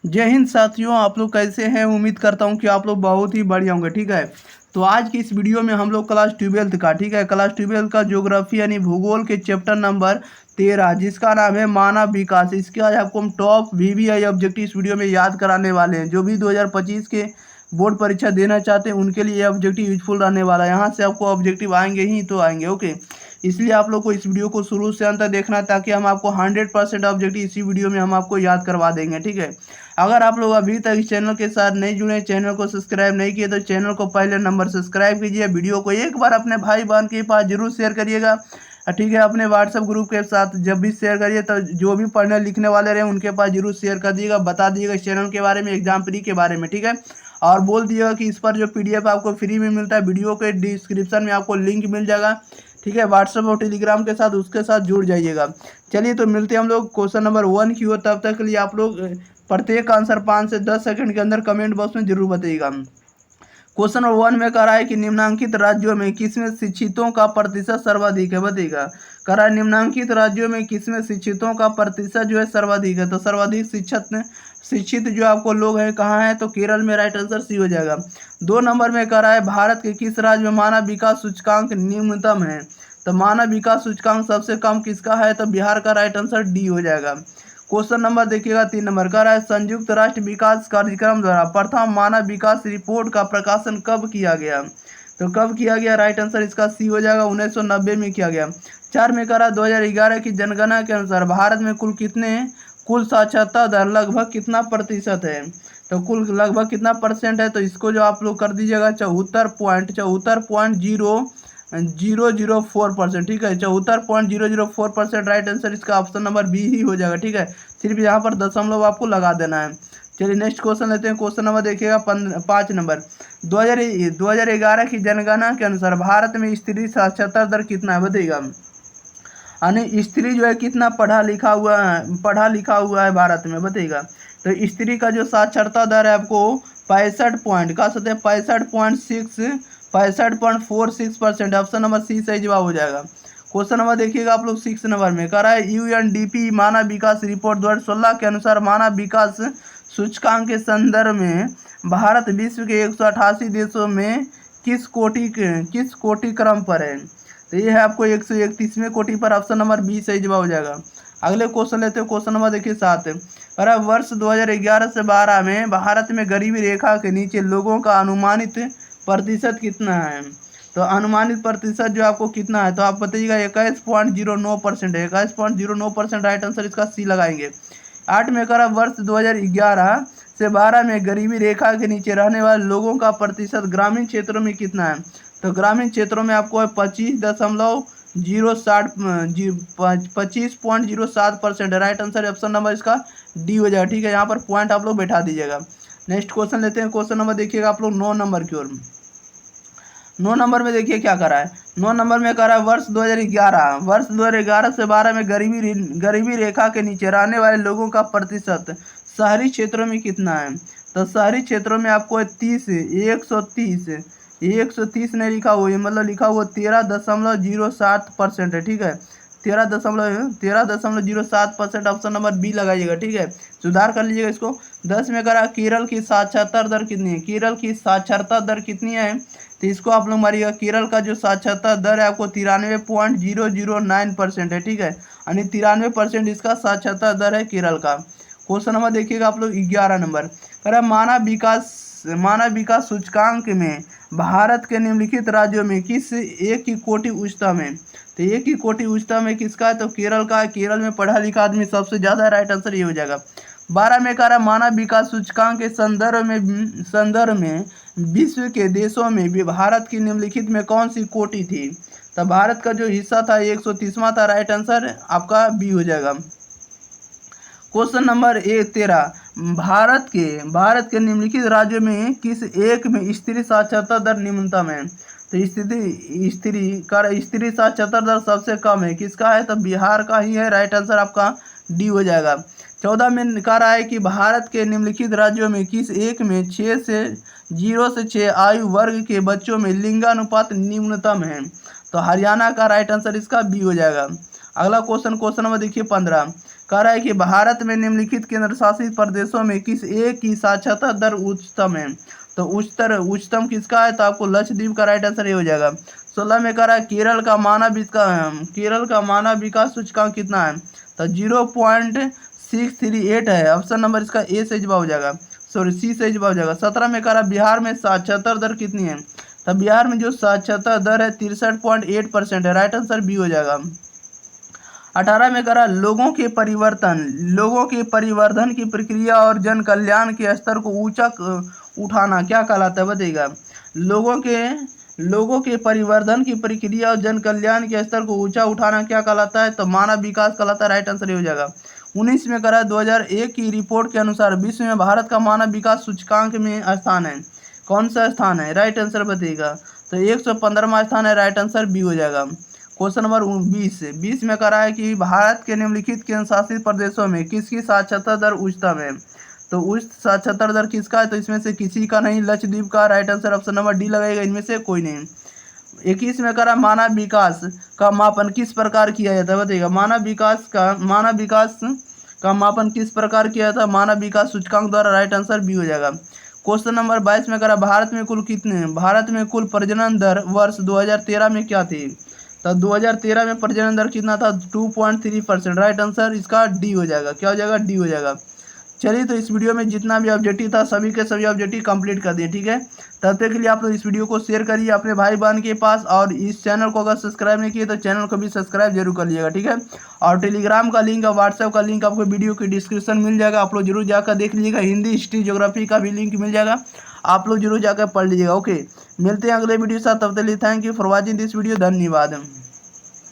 जय हिंद साथियों, आप लोग कैसे हैं। उम्मीद करता हूं कि आप लोग बहुत ही बढ़िया होंगे। ठीक है, तो आज की इस वीडियो में हम लोग क्लास 12th का, ठीक है, क्लास 12th का ज्योग्राफी यानी भूगोल के चैप्टर नंबर 13 जिसका नाम है मानव विकास, इसके आज आपको हम टॉप वीवीआई ऑब्जेक्टिव इस वीडियो में याद कराने वाले हैं। जो भी 2025 के बोर्ड परीक्षा देना चाहते हैं उनके लिए ये ऑब्जेक्टिव यूजफुल रहने वाला है। यहाँ से आपको ऑब्जेक्टिव आएंगे ही तो आएंगे। ओके, इसलिए आप लोग को इस वीडियो को शुरू से अंत तक देखना है ताकि हम आपको 100% ऑब्जेक्टिव इसी वीडियो में हम आपको याद करवा देंगे। ठीक है, अगर आप लोग अभी तक इस चैनल के साथ नहीं जुड़े, चैनल को सब्सक्राइब नहीं किए, तो चैनल को पहले नंबर सब्सक्राइब कीजिए। वीडियो को एक बार अपने भाई बहन के पास जरूर शेयर करिएगा। ठीक है, अपने व्हाट्सएप ग्रुप के साथ जब भी शेयर करिए तो जो भी पढ़ने लिखने वाले रहे उनके पास जरूर शेयर कर दिएगा। बता दिएगा इस चैनल के बारे में, एग्जाम फ्री के बारे में। ठीक है, और बोल दिएगा कि इस पर जो पीडीएफ आपको फ्री में मिलता है, वीडियो के डिस्क्रिप्शन में आपको लिंक मिल जाएगा। ठीक है, व्हाट्सएप और टेलीग्राम के साथ उसके साथ जुड़ जाइएगा। चलिए तो मिलते हैं हम लोग क्वेश्चन नंबर 1 की ओर। तब तक के लिए आप लोग प्रत्येक आंसर 5 से 10 सेकंड के अंदर कमेंट बॉक्स में जरूर बताइएगा। क्वेश्चन नंबर 1 में कह रहा है कि निम्नांकित राज्यों में किसमें शिक्षितों का प्रतिशत सर्वाधिक है, बताइएगा। कह रहा है निम्नांकित राज्यों में किसमें शिक्षितों का प्रतिशत जो है सर्वाधिक है, तो सर्वाधिक शिक्षित जो आपको लोग हैं कहाँ है, तो केरल में। राइट आंसर सी हो जाएगा। 2 नंबर में कह रहा है भारत के किस राज्य में मानव विकास सूचकांक न्यूनतम है, तो मानव विकास सूचकांक सबसे कम किसका है, तो बिहार का। राइट आंसर डी हो जाएगा। क्वेश्चन नंबर देखिएगा 3 नंबर का रहा है संयुक्त राष्ट्र विकास कार्यक्रम द्वारा प्रथम मानव विकास रिपोर्ट का प्रकाशन कब किया गया, तो कब किया गया। राइट आंसर इसका सी हो जाएगा, 1990 में किया गया। 4 में कह रहा 2011 की जनगणना के अनुसार भारत में कुल साक्षरता दर लगभग कितना प्रतिशत है, तो कुल लगभग कितना परसेंट है, तो इसको जो आप लोग कर दीजिएगा 74.004%। ठीक है, 74.004%। राइट आंसर इसका ऑप्शन नंबर बी ही हो जाएगा। ठीक है, सिर्फ यहाँ पर दशमलव आपको लगा देना है। चलिए नेक्स्ट क्वेश्चन लेते हैं। क्वेश्चन नंबर देखिएगा 5 नंबर। 2011 की जनगणना के अनुसार भारत में स्त्री साक्षरता दर कितना है, बताइएगा। यानी स्त्री जो है कितना पढ़ा लिखा हुआ है भारत में, बताइएगा। तो स्त्री का जो साक्षरता दर है आपको 65 पॉइंट का सकते हैं 65.46% ऑप्शन नंबर सी सही जवाब हो जाएगा। क्वेश्चन नंबर देखिएगा आप लोग 6 नंबर में कह रहा है यूएनडीपी मानव विकास रिपोर्ट 2016 के अनुसार मानव विकास सूचकांक के संदर्भ में भारत विश्व के 188 देशों में किस कोटि क्रम पर है, तो ये है आपको 131वें कोटि पर। ऑप्शन नंबर बी सही जवाब हो जाएगा। अगले क्वेश्चन लेते हैं। क्वेश्चन नंबर देखिए 7। अरे वर्ष 2011 से 12 में भारत में गरीबी रेखा के नीचे लोगों का अनुमानित प्रतिशत कितना है, तो अनुमानित प्रतिशत जो आपको कितना है, तो आप बताइएगा 21.09% है। 21.09%। राइट आंसर इसका सी लगाएंगे। 8 में करा वर्ष 2011 से 12 में गरीबी रेखा के नीचे रहने वाले लोगों का प्रतिशत ग्रामीण क्षेत्रों में कितना है, तो ग्रामीण क्षेत्रों में आपको है 25.07%। राइट आंसर ऑप्शन नंबर इसका डी हो जाएगा। ठीक है, यहाँ पर पॉइंट आप लोग बैठा दीजिएगा। नेक्स्ट क्वेश्चन लेते हैं। क्वेश्चन नंबर देखिएगा आप लोग 9 नंबर की ओर। 9 नंबर में देखिए क्या कर रहा है। 9 नंबर में कर रहा है वर्ष 2011 से 12 में गरीबी रेखा के नीचे रहने वाले लोगों का प्रतिशत शहरी क्षेत्रों में कितना है, तो शहरी क्षेत्रों में आपको 130 नहीं लिखा हुआ, ये मतलब लिखा हुआ 13.07% है। ठीक है, 13.07%। ऑप्शन नंबर बी लगाइएगा। ठीक है, सुधार कर लीजिएगा इसको। 10 में करा केरल की साक्षरता दर कितनी है, केरल की साक्षरता दर कितनी है, तो इसको आप लोग मारिएगा। केरल का जो साक्षरता दर है आपको 93.009% है। ठीक है, यानी 93% इसका साक्षरता दर है केरल का। क्वेश्चन नंबर देखिएगा आप लोग 11 नंबर। कह रहा मानव विकास सूचकांक में भारत के निम्नलिखित राज्यों में किस एक की कोटि उच्चतम है, तो एक की कोटि उच्चतम है किसका है, तो केरल का है। केरल में पढ़ा लिखा आदमी सबसे ज्यादा। राइट आंसर ये हो जाएगा। 12 में कह रहा मानव विकास सूचकांक के संदर्भ में विश्व के देशों में भी भारत की निम्नलिखित में कौन सी कोटि थी, तो भारत का जो हिस्सा था 130वां था। राइट आंसर आपका बी हो जाएगा। Question number 13। भारत के निम्नलिखित राज्यों में किस एक में स्त्री साक्षरता दर निम्नतम है, तो स्त्री साक्षरता दर सबसे कम है किसका है, तो बिहार का ही है। राइट आंसर आपका डी हो जाएगा। 14 में कह रहा है कि भारत के निम्नलिखित राज्यों में किस एक में 0 से 6 आयु वर्ग के बच्चों में लिंगानुपात निम्नतम है, तो हरियाणा का। राइट आंसर इसका बी हो जाएगा। अगला क्वेश्चन नंबर देखिए 15। कह रहा है कि भारत में निम्नलिखित केंद्र शासित प्रदेशों में किस एक की साक्षरता दर उच्चतम है। तो उच्चतम किसका है, तो आपको लक्षद्वीप का राइट आंसर ये हो जाएगा। 16 में कह रहा है केरल का मानव विकास सूचकांक कितना है, तो 0.638 है। ऑप्शन नंबर इसका ए से जवाब हो जाएगा, सॉरी सी से जवाब हो जाएगा। 17 में कह रहा है बिहार में साक्षरता दर कितनी है, तो बिहार में जो साक्षरता दर है 63.8% है। राइट आंसर बी हो जाएगा। 18 में करा लोगों के परिवर्धन की प्रक्रिया और जन कल्याण के स्तर को ऊंचा उठाना क्या कहलाता है, बताइएगा। लोगों के परिवर्धन की प्रक्रिया और जन कल्याण के स्तर को ऊंचा उठाना क्या कहलाता है, तो मानव विकास कहलाता है। राइट आंसर ये हो जाएगा। 19 में करा 2001 की रिपोर्ट के अनुसार विश्व में भारत का मानव विकास सूचकांक में स्थान है, कौन सा स्थान है, राइट आंसर बताइएगा। तो 115वां स्थान है। राइट आंसर बी हो जाएगा। क्वेश्चन नंबर 20 में कह रहा है कि भारत के निम्नलिखित केंद्र शासित प्रदेशों में किसकी साक्षरता दर उच्चतम है, तो उच्च साक्षरता दर किसका है, तो इसमें से किसी का नहीं, लक्षद्वीप का। Right answer option number D लगेगा, इनमें से कोई नहीं। 21 में कह रहा मानव विकास का मापन किस प्रकार किया जाता है, बताइएगा। मानव विकास का मापन किस प्रकार किया जाता है, मानव विकास सूचकांक द्वारा। राइट आंसर बी हो जाएगा। क्वेश्चन नंबर 22 में कह रहा भारत में कुल प्रजनन दर वर्ष 2013 में क्या थी, तो 2013 में प्रजनन दर कितना था, 2.3%। राइट आंसर इसका डी हो जाएगा, क्या हो जाएगा, डी हो जाएगा। चलिए, तो इस वीडियो में जितना भी ऑब्जेक्टिव था सभी के सभी ऑब्जेक्टिव कंप्लीट कर दिए, ठीक है। तब तक के लिए आप लोग इस वीडियो को शेयर करिए अपने भाई बहन के पास, और इस चैनल को अगर सब्सक्राइब नहीं किए तो चैनल को भी सब्सक्राइब जरूर कर लीजिएगा, ठीक है। और टेलीग्राम का लिंक और व्हाट्सएप का लिंक आपको वीडियो की डिस्क्रिप्शन मिल जाएगा, आप लोग जरूर जाकर देख लीजिएगा। हिंदी, हिस्ट्री, ज्योग्राफी का भी लिंक मिल जाएगा, आप लोग जरूर जाकर पढ़ लीजिएगा। ओके, मिलते हैं अगले वीडियो के साथ, तब तक के लिए thank you for watching this video, धन्यवाद।